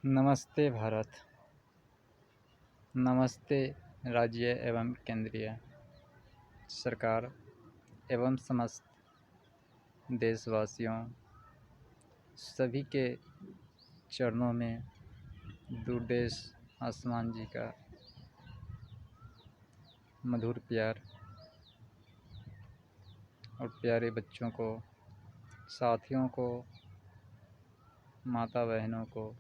नमस्ते भारत। नमस्ते राज्य एवं केंद्रीय सरकार एवं समस्त देशवासियों सभी के चरणों में दूरदेश आसमान जी का मधुर प्यार और प्यारे बच्चों को, साथियों को, माता बहनों को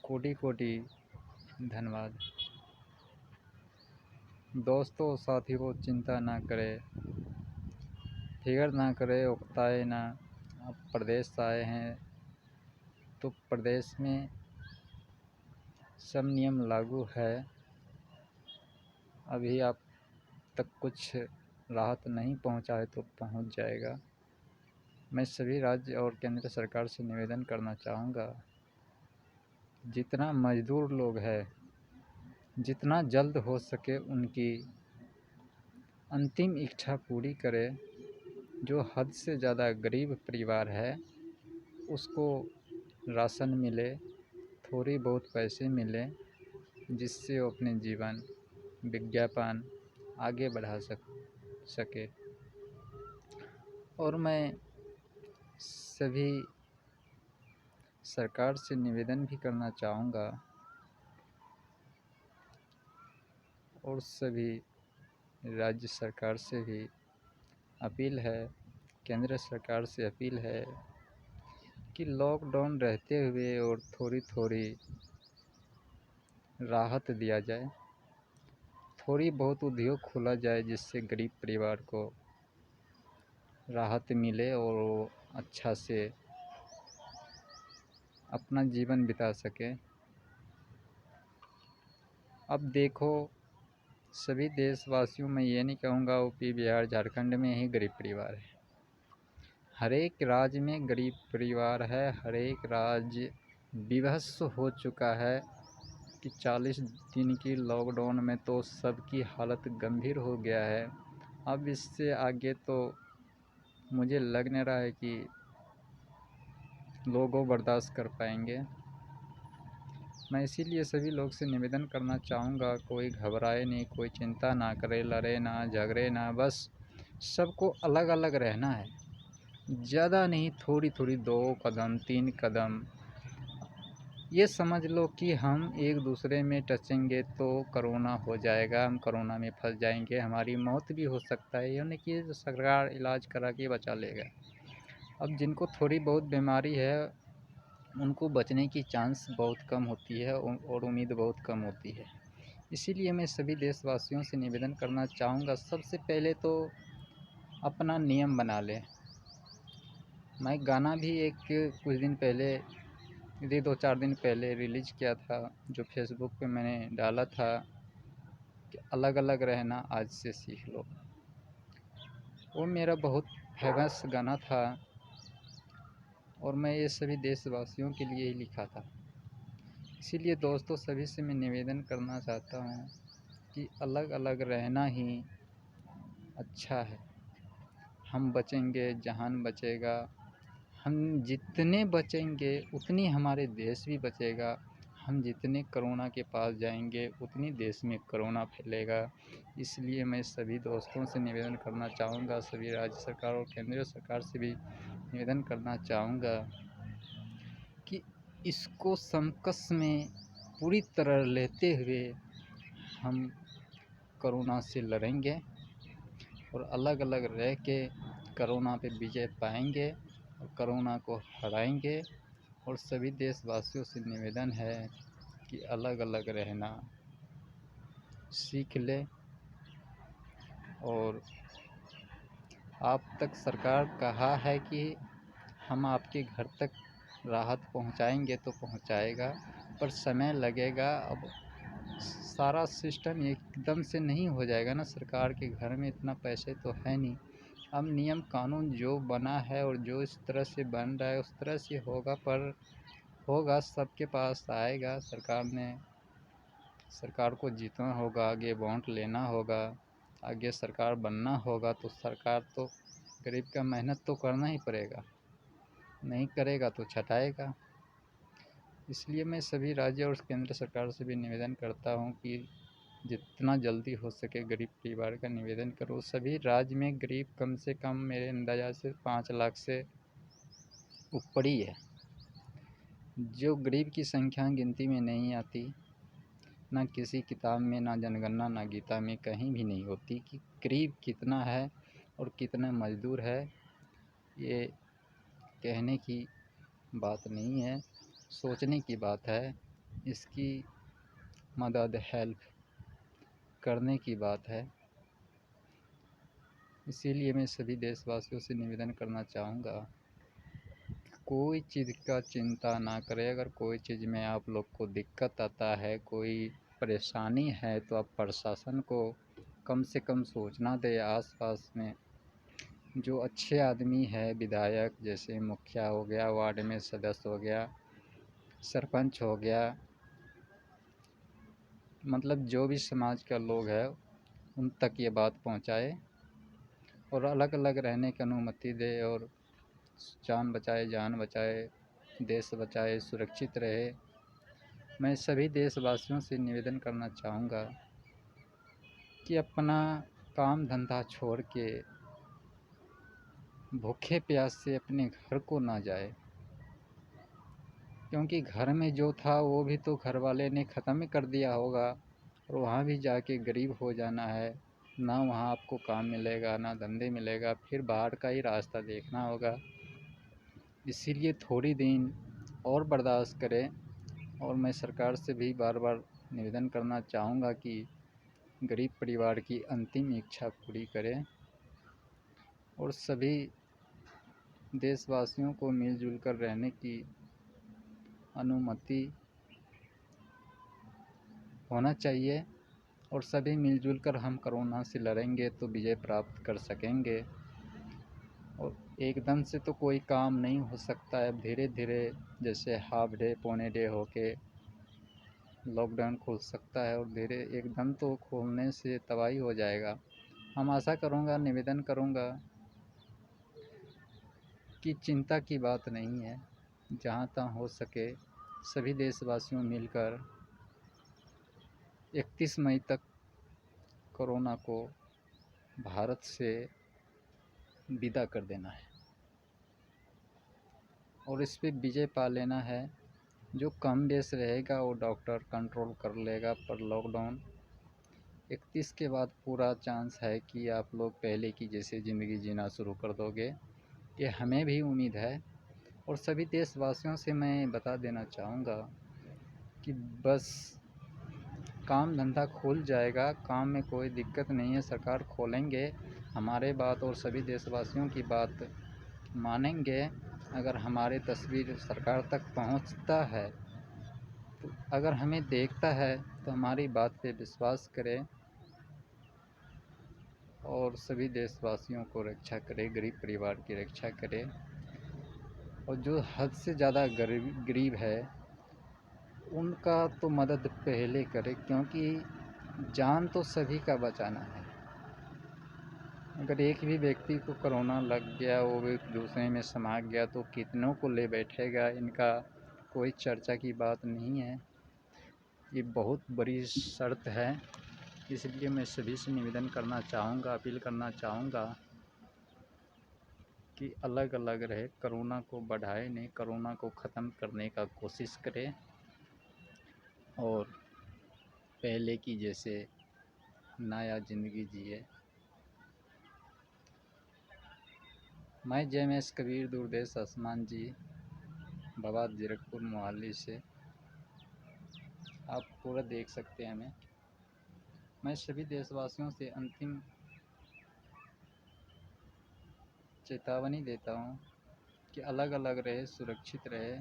कोटि कोटि धन्यवाद। दोस्तों साथियों, चिंता ना करें, फिक्र ना करें, उकताए ना। आप प्रदेश से आए हैं तो प्रदेश में सब नियम लागू है। अभी आप तक कुछ राहत नहीं पहुंचा है तो पहुंच जाएगा। मैं सभी राज्य और केंद्र सरकार से निवेदन करना चाहूँगा, जितना मज़दूर लोग हैं, जितना जल्द हो सके उनकी अंतिम इच्छा पूरी करें। जो हद से ज़्यादा गरीब परिवार है उसको राशन मिले, थोड़ी बहुत पैसे मिले, जिससे वो अपने जीवन विज्ञापन आगे बढ़ा सके। और मैं सभी सरकार से निवेदन भी करना चाहूँगा और सभी राज्य सरकार से भी अपील है, केंद्र सरकार से अपील है कि लॉकडाउन रहते हुए और थोड़ी थोड़ी राहत दिया जाए, थोड़ी बहुत उद्योग खोला जाए, जिससे गरीब परिवार को राहत मिले और वो अच्छा से अपना जीवन बिता सके। अब देखो, सभी देशवासियों में ये नहीं कहूँगा यूपी बिहार झारखंड में ही गरीब परिवार है, हर एक राज्य में गरीब परिवार है। हर एक राज्य विवश हो चुका है कि 40 दिन की लॉकडाउन में तो सबकी हालत गंभीर हो गया है। अब इससे आगे तो मुझे लग नहीं रहा है कि लोग बर्दाश्त कर पाएंगे। मैं इसीलिए सभी लोग से निवेदन करना चाहूँगा, कोई घबराए नहीं, कोई चिंता ना करे, लड़े ना, झगड़े ना, बस सबको अलग अलग रहना है। ज़्यादा नहीं, थोड़ी थोड़ी 2 कदम 3 कदम, ये समझ लो कि हम एक दूसरे में टचेंगे तो कोरोना हो जाएगा, हम कोरोना में फंस जाएंगे, हमारी मौत भी हो सकता है। यानी कि सरकार इलाज करा के बचा लेगा। अब जिनको थोड़ी बहुत बीमारी है उनको बचने की चांस बहुत कम होती है और उम्मीद बहुत कम होती है। इसीलिए मैं सभी देशवासियों से निवेदन करना चाहूँगा, सबसे पहले तो अपना नियम बना लें। मैं गाना भी एक कुछ दिन पहले, यदि 2-4 दिन पहले रिलीज़ किया था, जो फेसबुक पे मैंने डाला था कि अलग अलग रहना आज से सीख लो। वो मेरा बहुत फेमस गाना था और मैं ये सभी देशवासियों के लिए ही लिखा था। इसीलिए दोस्तों सभी से मैं निवेदन करना चाहता हूँ कि अलग अलग रहना ही अच्छा है। हम बचेंगे, जहान बचेगा। हम जितने बचेंगे उतनी हमारे देश भी बचेगा। हम जितने कोरोना के पास जाएंगे उतनी देश में कोरोना फैलेगा। इसलिए मैं सभी दोस्तों से निवेदन करना चाहूँगा, सभी राज्य सरकार और केंद्रीय सरकार से भी निवेदन करना चाहूँगा कि इसको समकस में पूरी तरह लेते हुए हम कोरोना से लड़ेंगे और अलग अलग रह के कोरोना पे विजय पाएंगे और कोरोना को हराएंगे। और सभी देशवासियों से निवेदन है कि अलग अलग रहना सीख ले। और आप तक सरकार कहा है कि हम आपके घर तक राहत पहुंचाएंगे तो पहुंचाएगा, पर समय लगेगा। अब सारा सिस्टम एकदम से नहीं हो जाएगा ना, सरकार के घर में इतना पैसे तो है नहीं। अब नियम कानून जो बना है और जो इस तरह से बन रहा है उस तरह से होगा, पर होगा, सबके पास आएगा। सरकार को जीतना होगा, आगे वोट लेना होगा, आगे सरकार बनना होगा, तो सरकार तो गरीब का मेहनत तो करना ही पड़ेगा, नहीं करेगा तो छटाएगा। इसलिए मैं सभी राज्य और केंद्र सरकार से भी निवेदन करता हूँ कि जितना जल्दी हो सके गरीब परिवार का निवेदन करो। सभी राज्य में गरीब कम से कम मेरे अंदाज़ा से 5 लाख से ऊपर ही है। जो गरीब की संख्या गिनती में नहीं आती, ना किसी किताब में, ना जनगणना, ना गीता में कहीं भी नहीं होती कि गरीब कितना है और कितना मज़दूर है। ये कहने की बात नहीं है, सोचने की बात है। इसकी मदद, हेल्प करने की बात है। इसीलिए मैं सभी देशवासियों से निवेदन करना चाहूँगा, कोई चीज़ का चिंता ना करें। अगर कोई चीज़ में आप लोग को दिक्कत आता है, कोई परेशानी है, तो आप प्रशासन को कम से कम सूचना दें। आस-पास में जो अच्छे आदमी है, विधायक जैसे मुखिया हो गया, वार्ड में सदस्य हो गया, सरपंच हो गया, मतलब जो भी समाज का लोग है उन तक ये बात पहुंचाए और अलग अलग रहने की अनुमति दे और जान बचाए, जान बचाए, देश बचाए, सुरक्षित रहे। मैं सभी देशवासियों से निवेदन करना चाहूँगा कि अपना काम धंधा छोड़ के भूखे प्यास से अपने घर को ना जाए, क्योंकि घर में जो था वो भी तो घर वाले ने ख़त्म कर दिया होगा और वहाँ भी जाके गरीब हो जाना है। ना वहाँ आपको काम मिलेगा, ना धंधे मिलेगा, फिर बाहर का ही रास्ता देखना होगा। इसीलिए थोड़ी दिन और बर्दाश्त करें। और मैं सरकार से भी बार बार निवेदन करना चाहूँगा कि गरीब परिवार की अंतिम इच्छा पूरी करें और सभी देशवासियों को मिलजुल कर रहने की अनुमति होना चाहिए। और सभी मिलजुल कर हम कोरोना से लड़ेंगे तो विजय प्राप्त कर सकेंगे। और एकदम से तो कोई काम नहीं हो सकता है। धीरे धीरे जैसे हाफ डे, पौने डे होके लॉकडाउन खुल सकता है और धीरे एकदम तो खोलने से तबाही हो जाएगा। हम आशा करूँगा, निवेदन करूँगा कि चिंता की बात नहीं है। जहाँ तक हो सके सभी देशवासियों मिलकर 31 मई तक कोरोना को भारत से विदा कर देना है और इस पे विजय पा लेना है। जो कम बेस रहेगा वो डॉक्टर कंट्रोल कर लेगा, पर लॉकडाउन 31 के बाद पूरा चांस है कि आप लोग पहले की जैसे ज़िंदगी जीना शुरू कर दोगे। ये हमें भी उम्मीद है। और सभी देशवासियों से मैं बता देना चाहूँगा कि बस काम धंधा खुल जाएगा, काम में कोई दिक्कत नहीं है। सरकार खोलेंगे, हमारे बात और सभी देशवासियों की बात मानेंगे। अगर हमारे तस्वीर सरकार तक पहुंचता है, तो अगर हमें देखता है तो हमारी बात पे विश्वास करें और सभी देशवासियों को रक्षा करे, गरीब परिवार की रक्षा करे। और जो हद से ज़्यादा गरीब है उनका तो मदद पहले करे, क्योंकि जान तो सभी का बचाना है। अगर एक भी व्यक्ति को कोरोना लग गया, वो भी दूसरे में समा गया, तो कितनों को ले बैठेगा, इनका कोई चर्चा की बात नहीं है। ये बहुत बड़ी शर्त है। इसलिए मैं सभी से निवेदन करना चाहूँगा, अपील करना चाहूँगा कि अलग अलग रहे, कोरोना को बढ़ाए नहीं, कोरोना को ख़त्म करने का कोशिश करें और पहले की जैसे नया ज़िंदगी जिए। मैं JMS कबीर, दूरदेश आसमान जी, भवाद जीरकपुर मोहाली से। आप पूरा देख सकते हैं हमें। मैं सभी देशवासियों से अंतिम चेतावनी देता हूँ कि अलग अलग रहे, सुरक्षित रहे।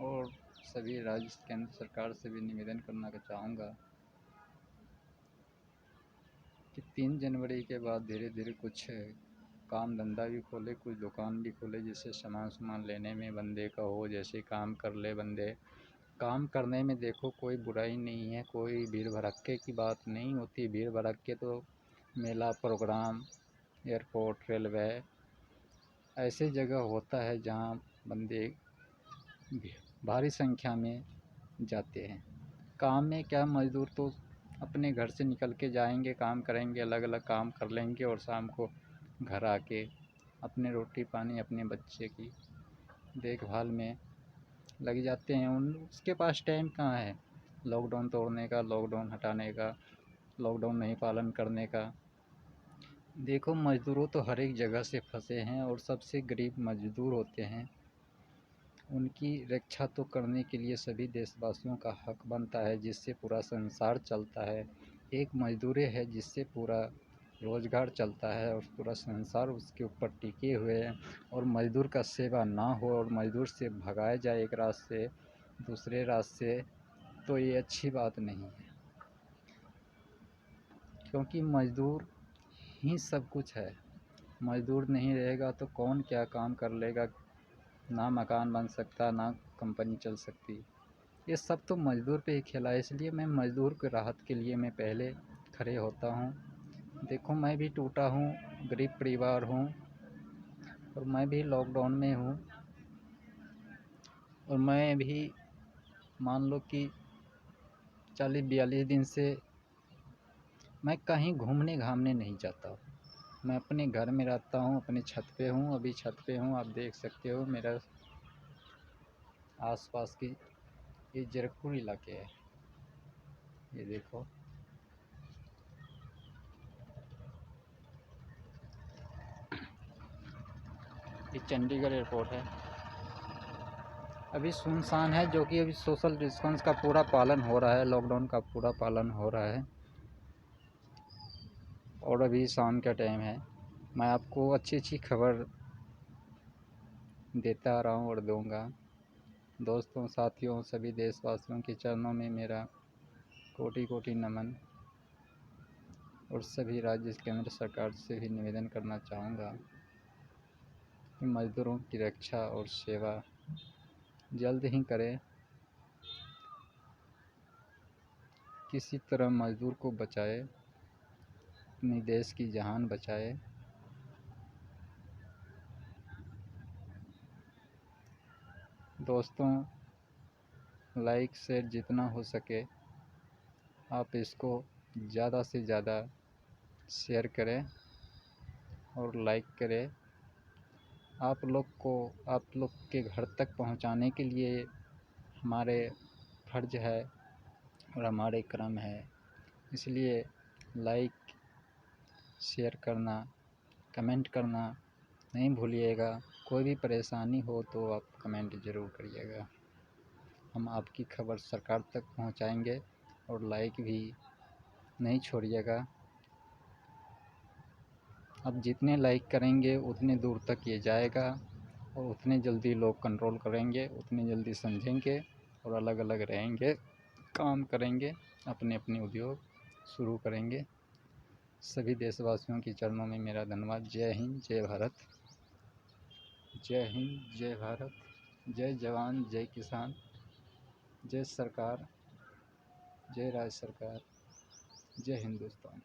और सभी राज्य केंद्र सरकार से भी निवेदन करना चाहूँगा कि 3 जनवरी के बाद धीरे धीरे कुछ काम धंधा भी खोले, कुछ दुकान भी खोले, जिससे सामान लेने में बंदे का हो, जैसे काम कर ले बंदे। काम करने में देखो कोई बुराई नहीं है, कोई भीड़ भड़क्के की बात नहीं होती। भीड़ भड़क्के तो मेला, प्रोग्राम, एयरपोर्ट, रेलवे ऐसे जगह होता है जहाँ बंदे भारी संख्या में जाते हैं। काम में क्या, मज़दूर तो अपने घर से निकल के जाएंगे, काम करेंगे, अलग अलग काम कर लेंगे और शाम को घर आके अपने रोटी पानी, अपने बच्चे की देखभाल में लग जाते हैं। उसके पास टाइम कहाँ है लॉकडाउन तोड़ने का, लॉकडाउन हटाने का, लॉकडाउन नहीं पालन करने का। देखो, मज़दूरों तो हर एक जगह से फंसे हैं और सबसे गरीब मज़दूर होते हैं। उनकी रक्षा तो करने के लिए सभी देशवासियों का हक बनता है, जिससे पूरा संसार चलता है। एक मज़दूर है जिससे पूरा रोज़गार चलता है और पूरा संसार उसके ऊपर टिके हुए हैं। और मज़दूर का सेवा ना हो और मज़दूर से भगाया जाए एक रास्ते से दूसरे रास्ते, तो ये अच्छी बात नहीं है। क्योंकि मज़दूर ही सब कुछ है। मज़दूर नहीं रहेगा तो कौन क्या काम कर लेगा। ना मकान बन सकता, ना कंपनी चल सकती। ये सब तो मज़दूर पे ही खेला है। इसलिए मैं मज़दूर की राहत के लिए मैं पहले खड़े होता हूँ। देखो, मैं भी टूटा हूँ, गरीब परिवार हूँ और मैं भी लॉकडाउन में हूँ। और मैं भी मान लो कि 40-42 दिन से मैं कहीं घूमने घामने नहीं जाता। मैं अपने घर में रहता हूँ, अपने छत पे हूँ। अभी छत पे हूँ, आप देख सकते हो मेरा आसपास की ये ज़रकपुर इलाके है। ये देखो, ये चंडीगढ़ एयरपोर्ट है। अभी सुनसान है, जो कि अभी सोशल डिस्टेंस का पूरा पालन हो रहा है, लॉकडाउन का पूरा पालन हो रहा है। और अभी शाम का टाइम है। मैं आपको अच्छी अच्छी खबर देता रहा हूँ और दूँगा। दोस्तों, साथियों, सभी देशवासियों के चरणों में मेरा कोटि कोटि नमन। और सभी राज्य केंद्र सरकार से भी निवेदन करना चाहूँगा कि मज़दूरों की रक्षा और सेवा जल्द ही करें। किसी तरह मज़दूर को बचाए, अपने देश की जान बचाए। दोस्तों, लाइक शेयर जितना हो सके आप इसको ज़्यादा से ज़्यादा शेयर करें और लाइक करें। आप लोग के घर तक पहुंचाने के लिए हमारे फ़र्ज़ है और हमारे कर्म है। इसलिए लाइक शेयर करना, कमेंट करना नहीं भूलिएगा। कोई भी परेशानी हो तो आप कमेंट ज़रूर करिएगा। हम आपकी खबर सरकार तक पहुंचाएंगे। और लाइक भी नहीं छोड़िएगा। अब जितने लाइक करेंगे उतने दूर तक ये जाएगा और उतने जल्दी लोग कंट्रोल करेंगे, उतने जल्दी समझेंगे और अलग अलग रहेंगे, काम करेंगे, अपने अपने उद्योग शुरू करेंगे। सभी देशवासियों के चरणों में मेरा धन्यवाद। जय हिंद, जय भारत। जय हिंद, जय भारत। जय जवान, जय किसान, जय सरकार, जय राज्य सरकार, जय हिंदुस्तान।